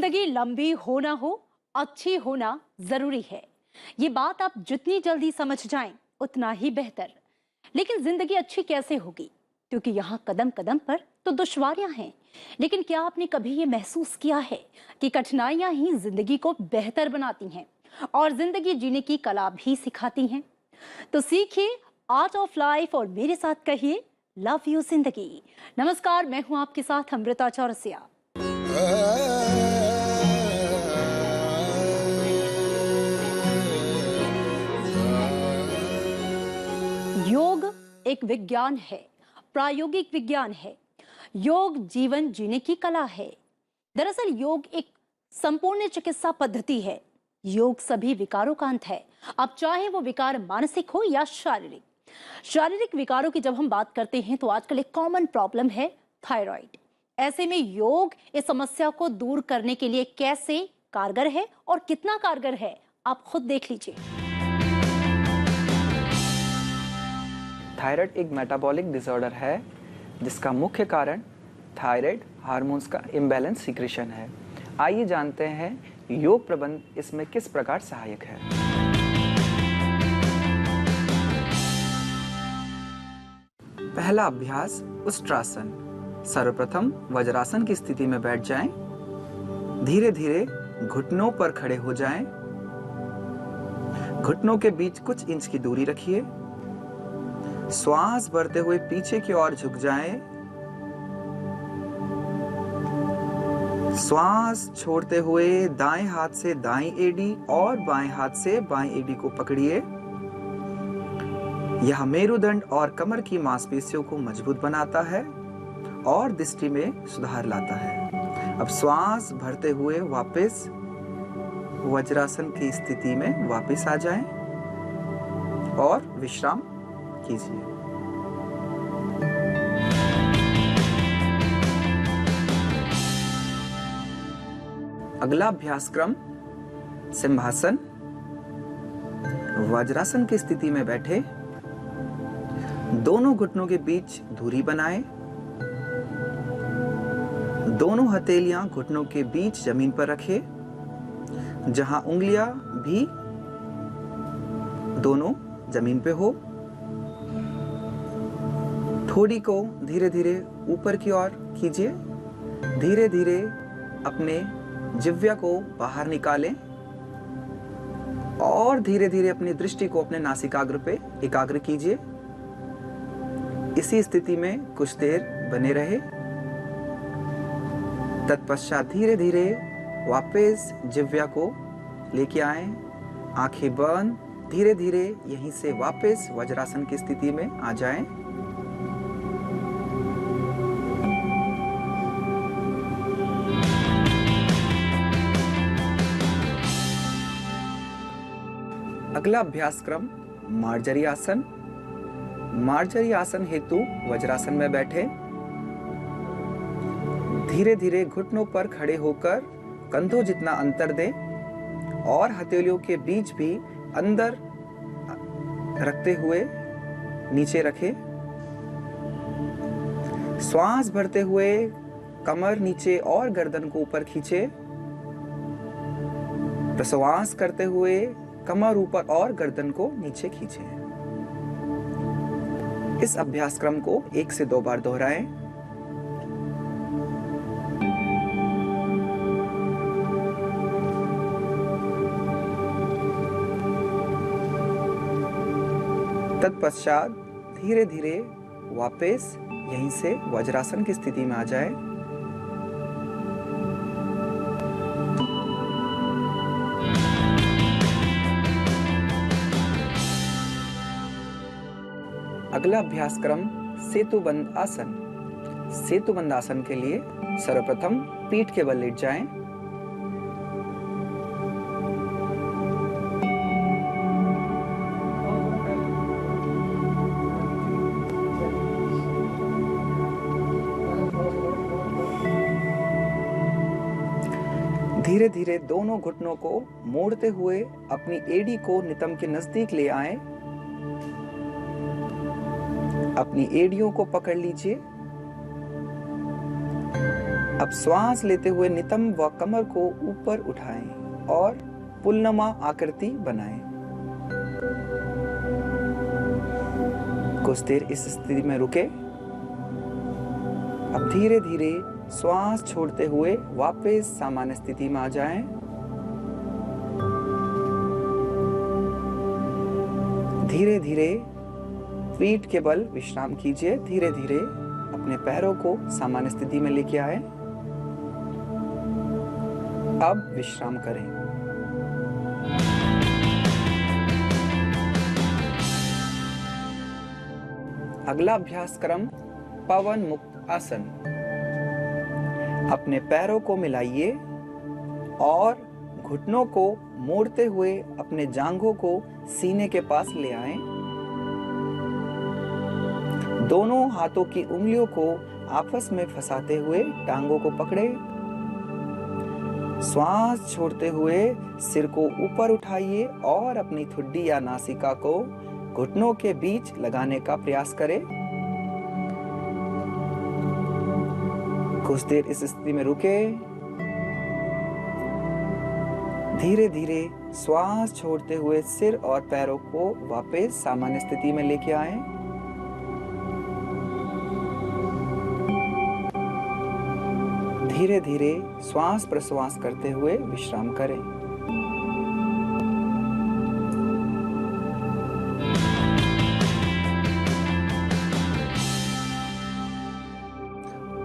जिंदगी लंबी हो ना हो, अच्छी होना जरूरी है। ये बात आप जितनी जल्दी समझ जाएं उतना ही बेहतर। लेकिन जिंदगी अच्छी कैसे होगी, क्योंकि यहाँ कदम कदम पर तो दुश्वारियां हैं। लेकिन क्या आपने कभी ये महसूस किया है कि कठिनाइयां ही जिंदगी को बेहतर बनाती हैं और जिंदगी जीने की कला भी सिखाती हैं। तो सीखिए आर्ट ऑफ लाइफ और मेरे साथ कहिए लव यू जिंदगी। नमस्कार, मैं हूं आपके साथ अमृता चौरसिया। योग एक विज्ञान है, प्रायोगिक विज्ञान है। योग जीवन जीने की कला है। दरअसल योग एक संपूर्ण चिकित्सा पद्धति है। योग सभी विकारों का अंत है, अब चाहे वो विकार मानसिक हो या शारीरिक। शारीरिक विकारों की जब हम बात करते हैं तो आजकल एक कॉमन प्रॉब्लम है थायराइड। ऐसे में योग इस समस्या को दूर करने के लिए कैसे कारगर है और कितना कारगर है, आप खुद देख लीजिए। थायराइड एक मेटाबॉलिक डिसऑर्डर है जिसका मुख्य कारण थायराइड हार्मोन्स का इम्बैलेंस सीक्रेशन है। आइए जानते हैं योग प्रबंध इसमें किस प्रकार सहायक है। पहला अभ्यास उष्ट्रासन। सर्वप्रथम वज्रासन की स्थिति में बैठ जाएं। धीरे धीरे घुटनों पर खड़े हो जाएं। घुटनों के बीच कुछ इंच की दूरी रखिए। श्वास भरते हुए पीछे की ओर झुक जाएं। श्वास छोड़ते हुए दाएं हाथ से दाईं एडी और बाएं हाथ से बाएं एडी को पकड़िए। यह मेरुदंड और कमर की मांसपेशियों को मजबूत बनाता है और दृष्टि में सुधार लाता है। अब श्वास भरते हुए वापस वज्रासन की स्थिति में वापस आ जाएं और विश्राम कीजिए। अगला अभ्यास क्रम सिंहासन। वज्रासन की स्थिति में बैठे, दोनों घुटनों के बीच दूरी बनाएं। दोनों हथेलियां घुटनों के बीच जमीन पर रखें, जहां उंगलियां भी दोनों जमीन पे हो। ठोड़ी को धीरे धीरे ऊपर की ओर कीजिए। धीरे धीरे अपने जिह्वा को बाहर निकालें और धीरे धीरे अपनी दृष्टि को अपने नासिकाग्र पे एकाग्र कीजिए। इसी स्थिति में कुछ देर बने रहे। तत्पश्चात धीरे धीरे वापस जिह्वा को लेके आए। आंखें बंद, धीरे धीरे यहीं से वापस वज्रासन की स्थिति में आ जाएं। अगला अभ्यास क्रम मार्जरी आसन। मार्जरी आसन हेतु वज्रासन में बैठे, धीरे धीरे घुटनों पर खड़े होकर कंधों जितना अंतर दें और हथेलियों के बीच भी अंदर रखते हुए नीचे रखें। श्वास भरते हुए कमर नीचे और गर्दन को ऊपर खींचे। प्रश्वास करते हुए कमर ऊपर और गर्दन को नीचे खींचे। इस अभ्यास क्रम को 1 से 2 बार दोहराएं। तत्पश्चात धीरे धीरे वापस यहीं से वज्रासन की स्थिति में आ जाए। अगला अभ्यास क्रम सेतुबंध आसन। सेतुबंध आसन के लिए सर्वप्रथम पीठ के बल लेट जाएं। धीरे धीरे दोनों घुटनों को मोड़ते हुए अपनी एड़ी को नितंब के नजदीक ले आएं। अपनी एड़ियों को पकड़ लीजिए। अब श्वास लेते हुए नितंब व कमर को ऊपर उठाएं और पुलनुमा आकृति बनाएं। कुछ देर इस स्थिति में रुके। अब धीरे धीरे श्वास छोड़ते हुए वापस सामान्य स्थिति में आ जाएं। धीरे धीरे पीठ के बल विश्राम कीजिए। धीरे धीरे अपने पैरों को सामान्य स्थिति में लेके आए। अब विश्राम करें। अगला अभ्यास क्रम पवन मुक्त आसन। अपने पैरों को मिलाइए और घुटनों को मोड़ते हुए अपने जांघों को सीने के पास ले आएं। दोनों हाथों की उंगलियों को आपस में फंसाते हुए टांगों को पकड़े। श्वास छोड़ते हुए सिर को ऊपर उठाइए और अपनी ठुड्डी या नासिका को घुटनों के बीच लगाने का प्रयास करें। कुछ देर इस स्थिति में रुके। धीरे धीरे श्वास छोड़ते हुए सिर और पैरों को वापस सामान्य स्थिति में लेके आए। धीरे धीरे श्वास प्रश्वास करते हुए विश्राम करें।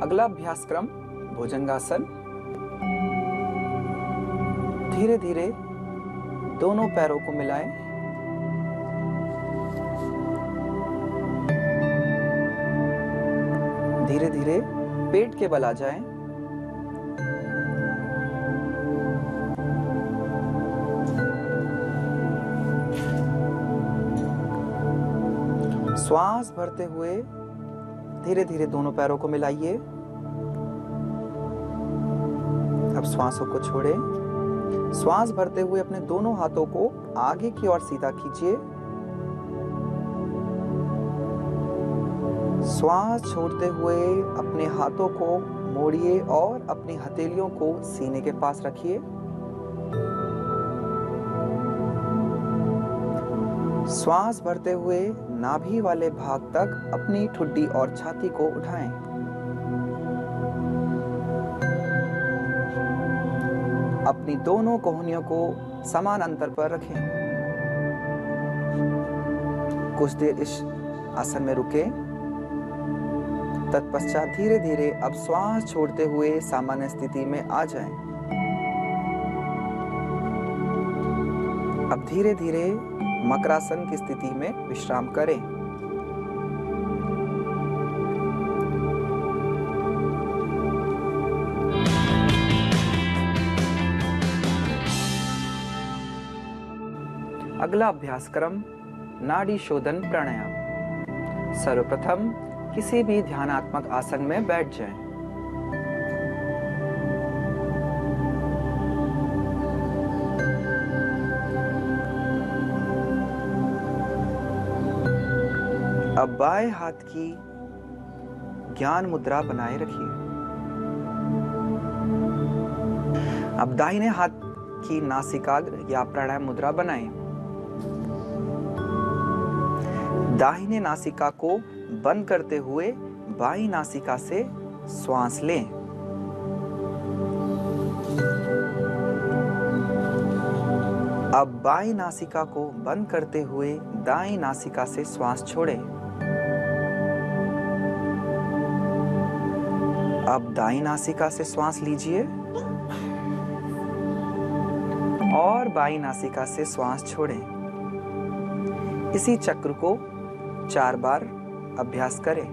अगला अभ्यास क्रम भुजंगासन। धीरे धीरे दोनों पैरों को मिलाएं। धीरे धीरे पेट के बल आ जाएं। श्वास भरते हुए धीरे धीरे दोनों पैरों को मिलाइए। अब श्वासों को छोड़ें। श्वास भरते हुए अपने दोनों हाथों को आगे की ओर सीधा कीजिए। श्वास छोड़ते हुए अपने हाथों को मोड़िए और अपनी हथेलियों को सीने के पास रखिए। श्वास भरते हुए नाभि वाले भाग तक अपनी ठुड्डी और छाती को उठाएं। अपनी दोनों कोहनियों को समान अंतर पर रखें। कुछ देर इस आसन में रुकें। तत्पश्चात धीरे धीरे अब श्वास छोड़ते हुए सामान्य स्थिति में आ जाएं। अब धीरे धीरे मकरासन की स्थिति में विश्राम करें। अगला अभ्यास क्रम नाड़ी शोधन प्राणायाम। सर्वप्रथम किसी भी ध्यानात्मक आसन में बैठ जाएं। अब बाएं हाथ की ज्ञान मुद्रा बनाए रखिए। अब दाहिने हाथ की नासिकाग्र या प्राणायाम मुद्रा बनाएं। दाहिने नासिका को बंद करते हुए बाईं नासिका से श्वास लें। अब बाईं नासिका को बंद करते हुए दाईं नासिका से श्वास छोड़ें। अब दाईं नासिका से श्वास लीजिए और बाईं नासिका से श्वास छोड़ें। इसी चक्र को 4 बार अभ्यास करें।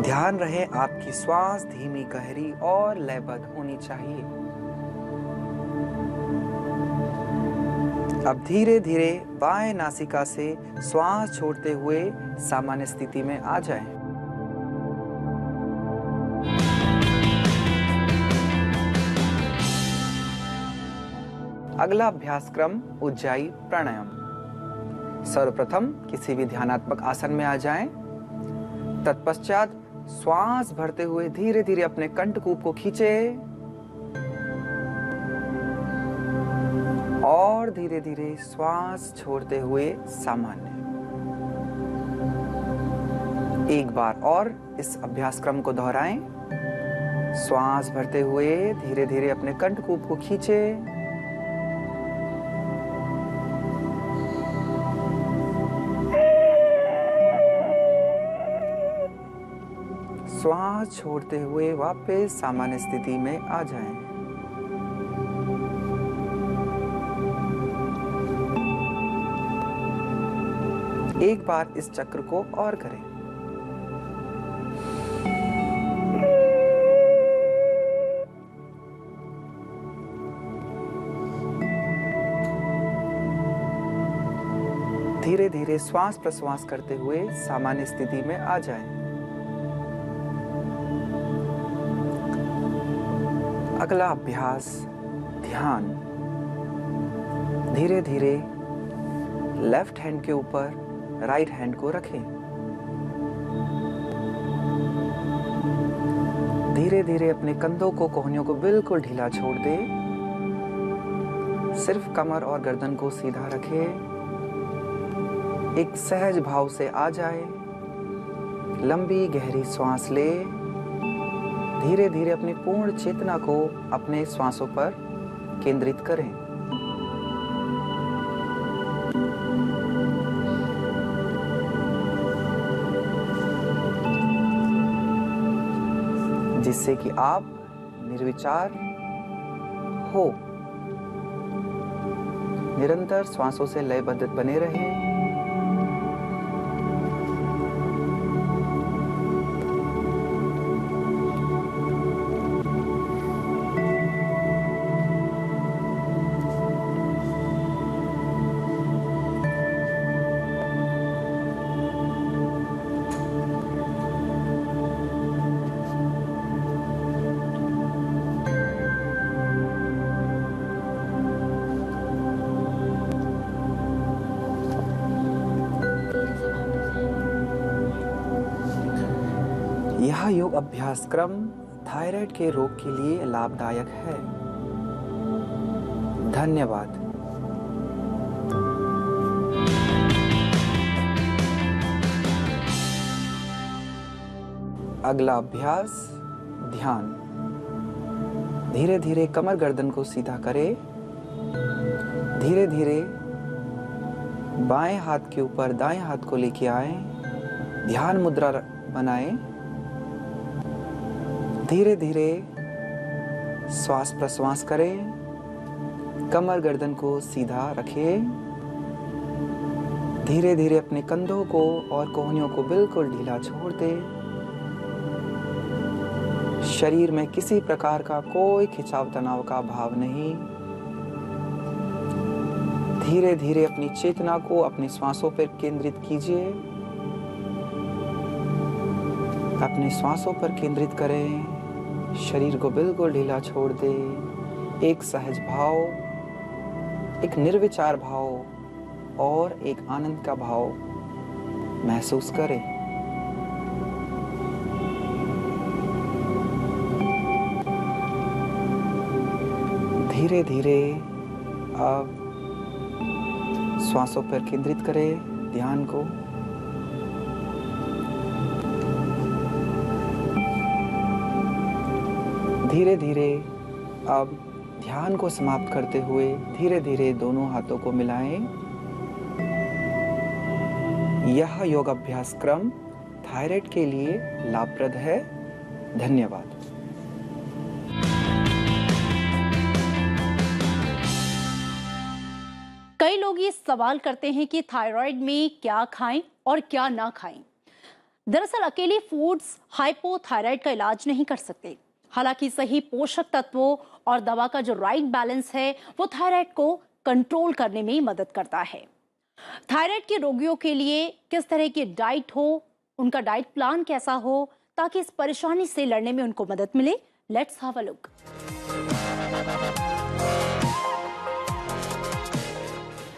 ध्यान रहे आपकी श्वास धीमी, गहरी और लयबद्ध होनी चाहिए। अब धीरे धीरे बाएं नासिका से श्वास छोड़ते हुए सामान्य स्थिति में आ जाएं। अगला अभ्यास क्रम उज्जाई प्राणायाम। सर्वप्रथम किसी भी ध्यानात्मक आसन में आ जाएं। तत्पश्चात श्वास भरते हुए धीरे धीरे अपने कंठकूप को खींचे और धीरे धीरे श्वास छोड़ते हुए सामान्य। एक बार और इस अभ्यास क्रम को दोहराएं। श्वास भरते हुए धीरे धीरे अपने कंठकूप को खींचे, श्वास छोड़ते हुए वापस सामान्य स्थिति में आ जाएं। एक बार इस चक्र को और करें। धीरे धीरे श्वास प्रश्वास करते हुए सामान्य स्थिति में आ जाएं। अगला अभ्यास ध्यान। धीरे धीरे लेफ्ट हैंड के ऊपर राइट हैंड को रखें। धीरे धीरे अपने कंधों को, कोहनियों को बिल्कुल ढीला छोड़ दे। सिर्फ कमर और गर्दन को सीधा रखें। एक सहज भाव से आ जाए। लंबी गहरी श्वास ले। धीरे धीरे अपनी पूर्ण चेतना को अपने श्वासों पर केंद्रित करें। जिससे कि आप निर्विचार हो। निरंतर श्वासों से लयबद्ध बने रहें। यह योग अभ्यास क्रम थायराइड के रोग के लिए लाभदायक है। धन्यवाद। अगला अभ्यास ध्यान। धीरे धीरे कमर गर्दन को सीधा करें। धीरे धीरे बाएं हाथ के ऊपर दाएं हाथ को लेके आए। ध्यान मुद्रा बनाएं। धीरे धीरे श्वास प्रश्वास करें। कमर गर्दन को सीधा रखें। धीरे धीरे अपने कंधों को और कोहनियों को बिल्कुल ढीला छोड़ दें। शरीर में किसी प्रकार का कोई खिंचाव तनाव का भाव नहीं। धीरे धीरे अपनी चेतना को अपनी श्वासों पर केंद्रित कीजिए। अपने श्वासों पर केंद्रित करें। शरीर को बिल्कुल ढीला छोड़ दे। एक सहज भाव, एक निर्विचार भाव और एक आनंद का भाव महसूस करें। धीरे धीरे अब श्वासों पर केंद्रित करें ध्यान को। धीरे धीरे अब ध्यान को समाप्त करते हुए धीरे धीरे दोनों हाथों को मिलाएं। यह योग अभ्यास क्रम थायराइड के लिए लाभप्रद है। धन्यवाद। कई लोग ये सवाल करते हैं कि थायराइड में क्या खाएं और क्या ना खाएं। दरअसल अकेले फूड्स हाइपोथायराइड का इलाज नहीं कर सकते। हालांकि सही पोषक तत्वों और दवा का जो राइट बैलेंस है वो थायराइड को कंट्रोल करने में मदद करता है। थायराइड के रोगियों के लिए किस तरह की डाइट हो, उनका डाइट प्लान कैसा हो ताकि इस परेशानी से लड़ने में उनको मदद मिले, let's have a look.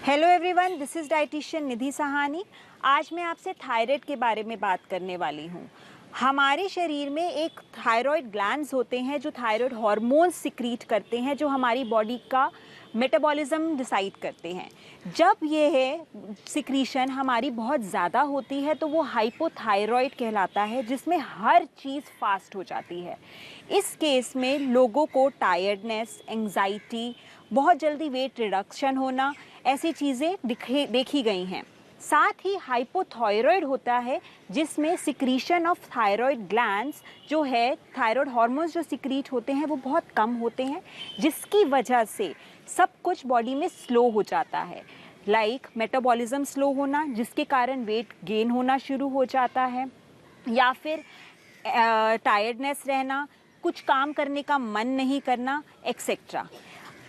Hello everyone, this is dietitian Nidhi Sahni. आज मैं आपसे थायराइड के बारे में बात करने वाली हूँ। हमारे शरीर में एक थायराइड ग्लैंड्स होते हैं जो थायराइड हार्मोन्स सिक्रीट करते हैं, जो हमारी बॉडी का मेटाबॉलिज्म डिसाइड करते हैं। जब ये है सिक्रीशन हमारी बहुत ज़्यादा होती है तो वो हाइपोथायराइड कहलाता है, जिसमें हर चीज़ फास्ट हो जाती है। इस केस में लोगों को टायर्डनेस, एंग्जाइटी, बहुत जल्दी वेट रिडक्शन होना, ऐसी चीज़ें देखी गई हैं। साथ ही हाइपोथायराइड होता है जिसमें सिक्रीशन ऑफ थायराइड ग्लैंड्स जो है, थायराइड हार्मोन्स जो सिक्रीट होते हैं वो बहुत कम होते हैं, जिसकी वजह से सब कुछ बॉडी में स्लो हो जाता है। लाइक मेटाबॉलिज्म स्लो होना, जिसके कारण वेट गेन होना शुरू हो जाता है, या फिर टायर्डनेस रहना, कुछ काम करने का मन नहीं करना, एक्सेट्रा।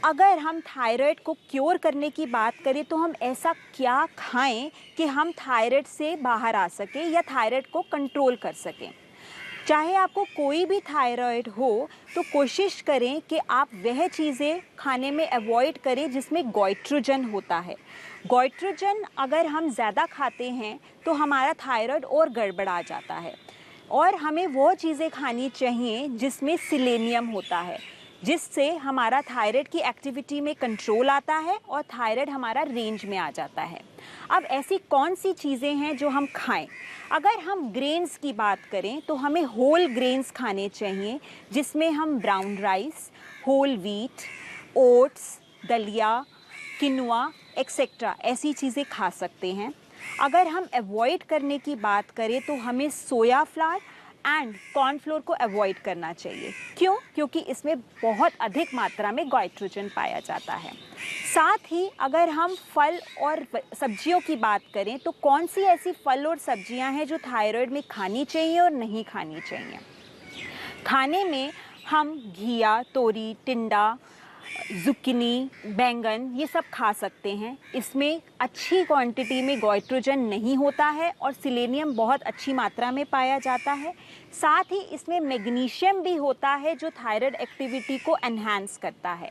अगर हम थायराइड को क्योर करने की बात करें तो हम ऐसा क्या खाएं कि हम थायराइड से बाहर आ सकें या थायराइड को कंट्रोल कर सकें। चाहे आपको कोई भी थायराइड हो तो कोशिश करें कि आप वह चीज़ें खाने में अवॉइड करें जिसमें गोइट्रोजन होता है। गोइट्रोजन अगर हम ज़्यादा खाते हैं तो हमारा थायराइड और गड़बड़ा जाता है। और हमें वो चीज़ें खानी चाहिए जिसमें सिलेनियम होता है, जिससे हमारा थायराइड की एक्टिविटी में कंट्रोल आता है और थायराइड हमारा रेंज में आ जाता है। अब ऐसी कौन सी चीज़ें हैं जो हम खाएं? अगर हम ग्रेन्स की बात करें तो हमें होल ग्रेन्स खाने चाहिए, जिसमें हम brown rice, whole wheat, oats, दलिया, किनुआ, एक्सेट्रा ऐसी चीज़ें खा सकते हैं। अगर हम अवॉइड करने की बात करें तो हमें सोया फ्लावर एंड कॉर्नफ्लोर को अवॉइड करना चाहिए। क्यों? क्योंकि इसमें बहुत अधिक मात्रा में गोइट्रोजन पाया जाता है। साथ ही अगर हम फल और सब्जियों की बात करें तो कौन सी ऐसी फल और सब्जियां हैं जो थायराइड में खानी चाहिए और नहीं खानी चाहिए? खाने में हम घिया, तोरी, टिंडा, जुकिनी, बैंगन ये सब खा सकते हैं। इसमें अच्छी क्वांटिटी में गोइट्रोजन नहीं होता है और सिलेनियम बहुत अच्छी मात्रा में पाया जाता है। साथ ही इसमें मैग्नीशियम भी होता है जो थायराइड एक्टिविटी को एनहांस करता है।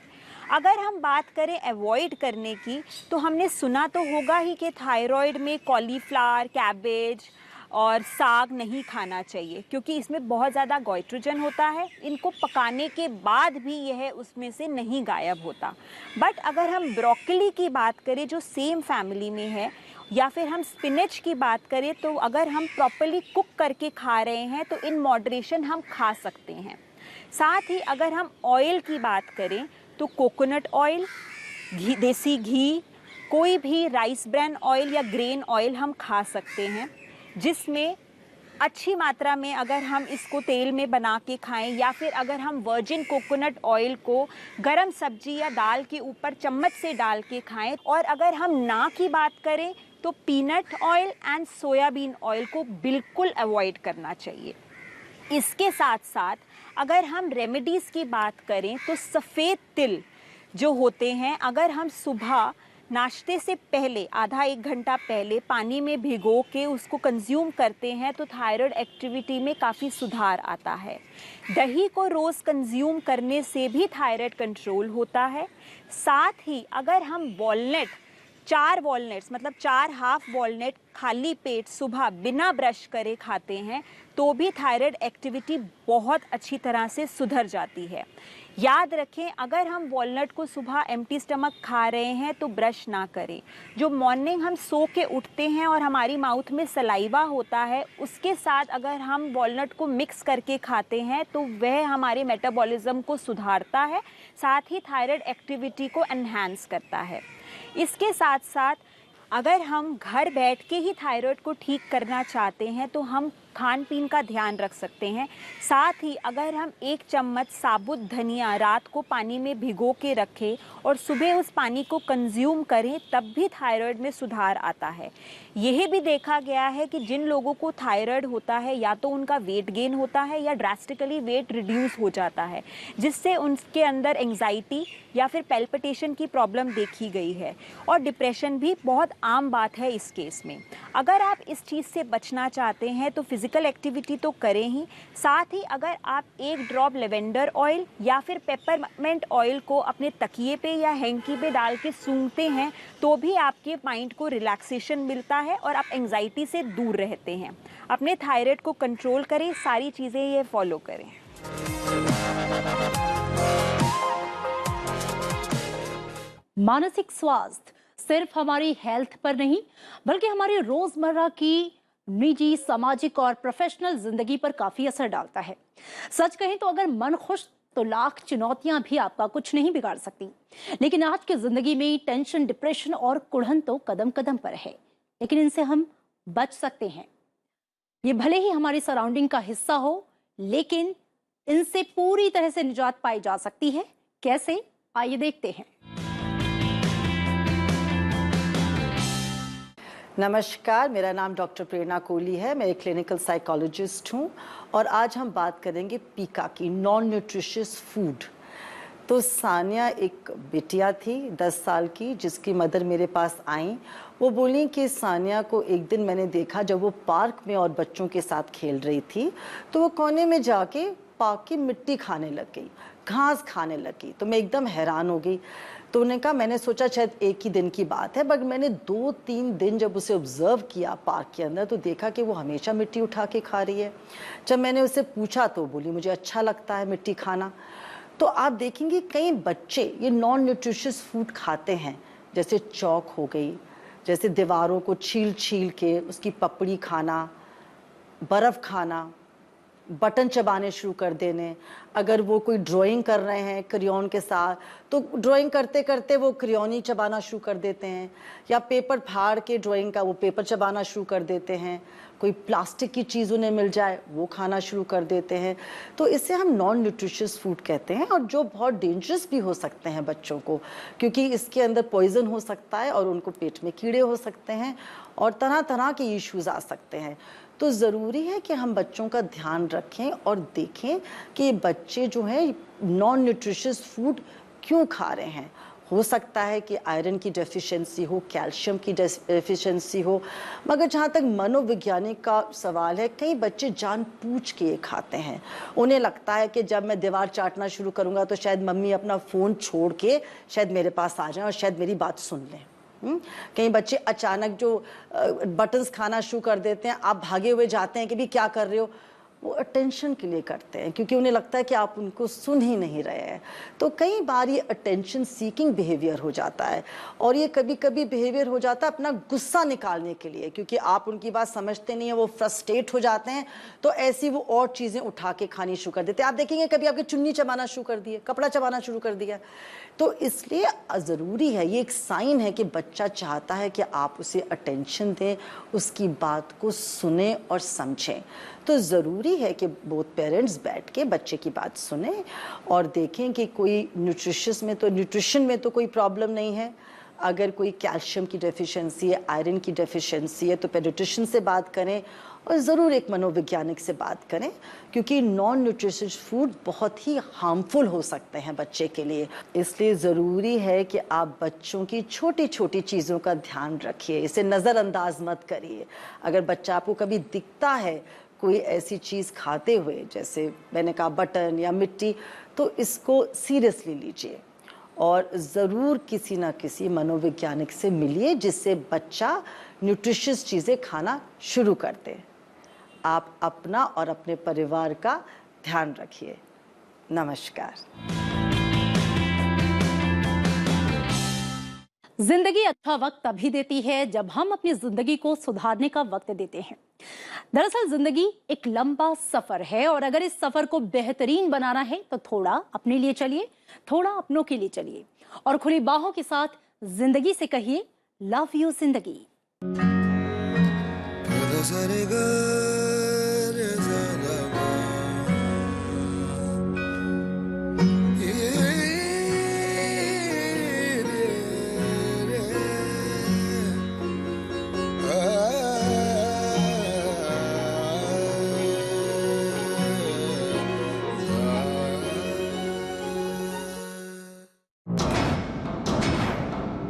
अगर हम बात करें अवॉइड करने की तो हमने सुना तो होगा ही कि थायराइड में कॉलीफ्लावर, कैबेज और साग नहीं खाना चाहिए, क्योंकि इसमें बहुत ज़्यादा गोइट्रोजन होता है। इनको पकाने के बाद भी यह उसमें से नहीं गायब होता। बट अगर हम ब्रोकली की बात करें जो सेम फैमिली में है, या फिर हम स्पिनच की बात करें, तो अगर हम प्रॉपर्ली कुक करके खा रहे हैं तो इन मॉडरेशन हम खा सकते हैं। साथ ही अगर हम ऑयल की बात करें तो कोकोनट ऑयल, घी, देसी घी, कोई भी राइस ब्रैन ऑयल या ग्रेन ऑयल हम खा सकते हैं, जिसमें अच्छी मात्रा में अगर हम इसको तेल में बना के खाएं, या फिर अगर हम वर्जिन कोकोनट ऑयल को गरम सब्जी या दाल के ऊपर चम्मच से डाल के खाएं। और अगर हम ना की बात करें तो peanut oil and soybean oil को बिल्कुल अवॉइड करना चाहिए। इसके साथ साथ अगर हम रेमेडीज़ की बात करें तो सफ़ेद तिल जो होते हैं, अगर हम सुबह नाश्ते से पहले आधा एक घंटा पहले पानी में भिगो के उसको कंज्यूम करते हैं तो थायराइड एक्टिविटी में काफ़ी सुधार आता है। दही को रोज़ कंज्यूम करने से भी थायराइड कंट्रोल होता है। साथ ही अगर हम वॉलनट, 4 वॉलनट्स मतलब 4 हाफ वॉलनट खाली पेट सुबह बिना ब्रश करे खाते हैं तो भी थायराइड एक्टिविटी बहुत अच्छी तरह से सुधर जाती है। याद रखें, अगर हम वॉलनट को सुबह एम्प्टी स्टमक खा रहे हैं तो ब्रश ना करें। जो मॉर्निंग हम सो के उठते हैं और हमारी माउथ में सलाइवा होता है, उसके साथ अगर हम वॉलनट को मिक्स करके खाते हैं तो वह हमारे मेटाबॉलिज्म को सुधारता है, साथ ही थायराइड एक्टिविटी को एनहांस करता है। इसके साथ साथ अगर हम घर बैठ के ही थायराइड को ठीक करना चाहते हैं तो हम खान पीन का ध्यान रख सकते हैं। साथ ही अगर हम 1 चम्मच साबुत धनिया रात को पानी में भिगो के रखें और सुबह उस पानी को कंज्यूम करें, तब भी थायराइड में सुधार आता है। यह भी देखा गया है कि जिन लोगों को थायराइड होता है या तो उनका वेट गेन होता है या ड्रास्टिकली वेट रिड्यूस हो जाता है, जिससे उनके अंदर एंग्जाइटी या फिर पैल्पिटेशन की प्रॉब्लम देखी गई है। और डिप्रेशन भी बहुत आम बात है इस केस में। अगर आप इस चीज़ से बचना चाहते हैं तो फिजिकल फिजिकल एक्टिविटी तो करें ही, साथ ही अगर आप एक ड्रॉप लेवेंडर ऑयल या फिर पेपरमेंट ऑयल को अपने तकिए पे या हैंकी पे डाल के सूंघते हैं तो भी आपके माइंड को रिलैक्सेशन मिलता है और आप एंजाइटी से दूर रहते हैं। अपने थायराइड को कंट्रोल करें, सारी चीज़ें ये फॉलो करें। मानसिक स्वास्थ्य सिर्फ हमारी हेल्थ पर नहीं बल्कि हमारी रोजमर्रा की निजी, सामाजिक और प्रोफेशनल जिंदगी पर काफी असर डालता है। सच कहें तो अगर मन खुश तो लाख चुनौतियां भी आपका कुछ नहीं बिगाड़ सकती। लेकिन आज की जिंदगी में टेंशन, डिप्रेशन और कुढ़न तो कदम कदम पर है, लेकिन इनसे हम बच सकते हैं। ये भले ही हमारी सराउंडिंग का हिस्सा हो, लेकिन इनसे पूरी तरह से निजात पाई जा सकती है। कैसे, आइए देखते हैं। नमस्कार, मेरा नाम डॉक्टर प्रेरणा कोहली है। मैं एक क्लिनिकल साइकोलॉजिस्ट हूँ और आज हम बात करेंगे पीका की, नॉन न्यूट्रिशियस फूड। तो सानिया एक बिटिया थी 10 साल की, जिसकी मदर मेरे पास आई। वो बोली कि सानिया को एक दिन मैंने देखा जब वो पार्क में और बच्चों के साथ खेल रही थी, तो वो कोने में जाके पार्क की मिट्टी खाने लग गई, घास खाने लगी। तो मैं एकदम हैरान हो गई। तो उन्होंने कहा, मैंने सोचा शायद एक ही दिन की बात है, बट मैंने 2-3 दिन जब उसे ऑब्जर्व किया पार्क के अंदर तो देखा कि वो हमेशा मिट्टी उठा के खा रही है। जब मैंने उससे पूछा तो बोली मुझे अच्छा लगता है मिट्टी खाना। तो आप देखेंगे कई बच्चे ये नॉन न्यूट्रिशियस फूड खाते हैं, जैसे चौक हो गई, जैसे दीवारों को छील छील के उसकी पपड़ी खाना, बर्फ़ खाना, बटन चबाने शुरू कर देने। अगर वो कोई ड्राइंग कर रहे हैं क्रेयॉन के साथ तो ड्राइंग करते करते वो क्रेयॉन ही चबाना शुरू कर देते हैं, या पेपर फाड़ के ड्राइंग का वो पेपर चबाना शुरू कर देते हैं। कोई प्लास्टिक की चीज़ उन्हें मिल जाए वो खाना शुरू कर देते हैं। तो इसे हम नॉन न्यूट्रिशियस फूड कहते हैं, और जो बहुत डेंजरस भी हो सकते हैं बच्चों को, क्योंकि इसके अंदर पॉइजन हो सकता है और उनको पेट में कीड़े हो सकते हैं और तरह तरह के इश्यूज आ सकते हैं। तो ज़रूरी है कि हम बच्चों का ध्यान रखें और देखें कि बच्चे जो हैं नॉन न्यूट्रिशियस फूड क्यों खा रहे हैं। हो सकता है कि आयरन की डेफिशिएंसी हो, कैल्शियम की डेफिशिएंसी हो, मगर जहाँ तक मनोवैज्ञानिक का सवाल है, कई बच्चे जानबूझ के खाते हैं। उन्हें लगता है कि जब मैं दीवार चाटना शुरू करूँगा तो शायद मम्मी अपना फ़ोन छोड़ के शायद मेरे पास आ जाएं और शायद मेरी बात सुन लें। कई बच्चे अचानक जो बटन्स खाना शुरू कर देते हैं, आप भागे हुए जाते हैं कि भी क्या कर रहे हो, वो अटेंशन के लिए करते हैं, क्योंकि उन्हें लगता है कि आप उनको सुन ही नहीं रहे हैं। तो कई बार ये अटेंशन सीकिंग बिहेवियर हो जाता है, और ये कभी कभी बिहेवियर हो जाता है अपना गुस्सा निकालने के लिए, क्योंकि आप उनकी बात समझते नहीं है, वो फ्रस्ट्रेट हो जाते हैं, तो ऐसी वो और चीज़ें उठा के खानी शुरू कर देते हैं। आप देखेंगे कभी आपकी चुन्नी चबाना शुरू कर दिए, कपड़ा चबाना शुरू कर दिया। तो इसलिए ज़रूरी है, ये एक साइन है कि बच्चा चाहता है कि आप उसे अटेंशन दें, उसकी बात को सुने और समझें। तो ज़रूरी है कि बोथ पेरेंट्स बैठ के बच्चे की बात सुने और देखें कि कोई न्यूट्रिशन में तो कोई प्रॉब्लम नहीं है। अगर कोई कैल्शियम की डेफिशिएंसी है, आयरन की डेफिशिएंसी है, तो पेडियाट्रिशियन से बात करें और ज़रूर एक मनोवैज्ञानिक से बात करें, क्योंकि नॉन न्यूट्रिशियस फूड बहुत ही हार्मफुल हो सकते हैं बच्चे के लिए। इसलिए ज़रूरी है कि आप बच्चों की छोटी छोटी चीज़ों का ध्यान रखिए, इसे नज़रअंदाज मत करिए। अगर बच्चा आपको कभी दिखता है कोई ऐसी चीज़ खाते हुए, जैसे मैंने कहा बटन या मिट्टी, तो इसको सीरियसली लीजिए और ज़रूर किसी ना किसी मनोवैज्ञानिक से मिलिए, जिससे बच्चा न्यूट्रिशियस चीज़ें खाना शुरू कर दे। आप अपना और अपने परिवार का ध्यान रखिए। नमस्कार। जिंदगी अच्छा वक्त तभी देती है जब हम अपनी जिंदगी को सुधारने का वक्त देते हैं। दरअसल जिंदगी एक लंबा सफर है, और अगर इस सफर को बेहतरीन बनाना है तो थोड़ा अपने लिए चलिए, थोड़ा अपनों के लिए चलिए, और खुली बाहों के साथ जिंदगी से कहिए, लव यू जिंदगी।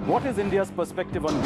What is India's perspective on global